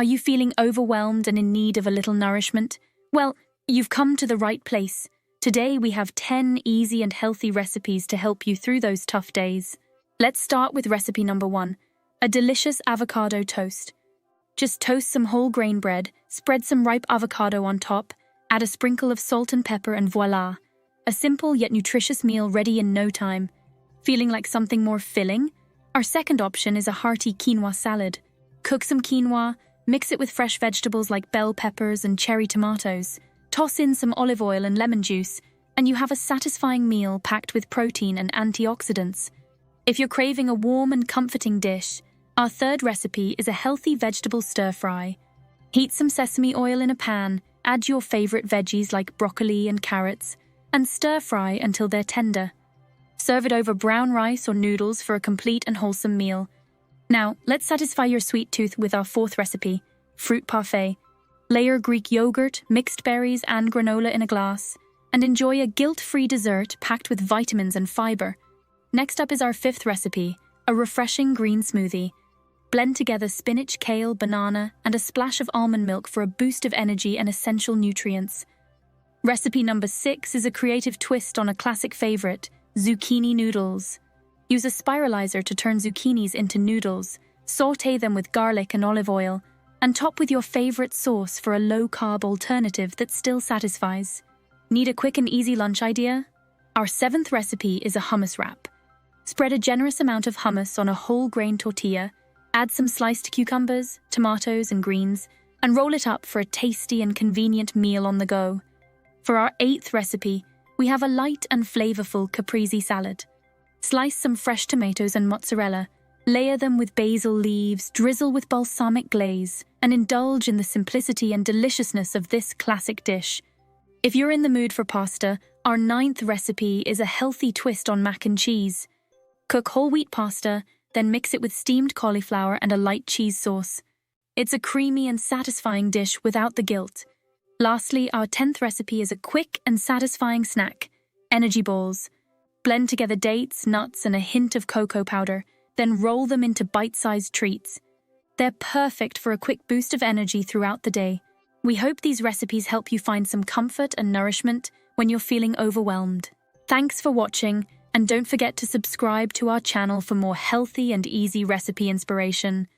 Are you feeling overwhelmed and in need of a little nourishment? Well, you've come to the right place. Today we have 10 easy and healthy recipes to help you through those tough days. Let's start with recipe number 1, a delicious avocado toast. Just toast some whole grain bread, spread some ripe avocado on top, add a sprinkle of salt and pepper, and voila! A simple yet nutritious meal ready in no time. Feeling like something more filling? Our second option is a hearty quinoa salad. Cook some quinoa, mix it with fresh vegetables like bell peppers and cherry tomatoes. Toss in some olive oil and lemon juice, and you have a satisfying meal packed with protein and antioxidants. If you're craving a warm and comforting dish, our third recipe is a healthy vegetable stir-fry. Heat some sesame oil in a pan, add your favorite veggies like broccoli and carrots, and stir-fry until they're tender. Serve it over brown rice or noodles for a complete and wholesome meal. Now, let's satisfy your sweet tooth with our fourth recipe, fruit parfait. Layer Greek yogurt, mixed berries, and granola in a glass, and enjoy a guilt-free dessert packed with vitamins and fiber. Next up is our fifth recipe, a refreshing green smoothie. Blend together spinach, kale, banana, and a splash of almond milk for a boost of energy and essential nutrients. Recipe number 6 is a creative twist on a classic favorite, zucchini noodles. Use a spiralizer to turn zucchinis into noodles, sauté them with garlic and olive oil, and top with your favorite sauce for a low-carb alternative that still satisfies. Need a quick and easy lunch idea? Our seventh recipe is a hummus wrap. Spread a generous amount of hummus on a whole grain tortilla, add some sliced cucumbers, tomatoes, and greens, and roll it up for a tasty and convenient meal on the go. For our eighth recipe, we have a light and flavorful caprese salad. Slice some fresh tomatoes and mozzarella, layer them with basil leaves, drizzle with balsamic glaze, and indulge in the simplicity and deliciousness of this classic dish. If you're in the mood for pasta, our ninth recipe is a healthy twist on mac and cheese. Cook whole wheat pasta, then mix it with steamed cauliflower and a light cheese sauce. It's a creamy and satisfying dish without the guilt. Lastly, our 10th recipe is a quick and satisfying snack, energy balls. Blend together dates, nuts, and a hint of cocoa powder, then roll them into bite-sized treats. They're perfect for a quick boost of energy throughout the day. We hope these recipes help you find some comfort and nourishment when you're feeling overwhelmed. Thanks for watching, and don't forget to subscribe to our channel for more healthy and easy recipe inspiration.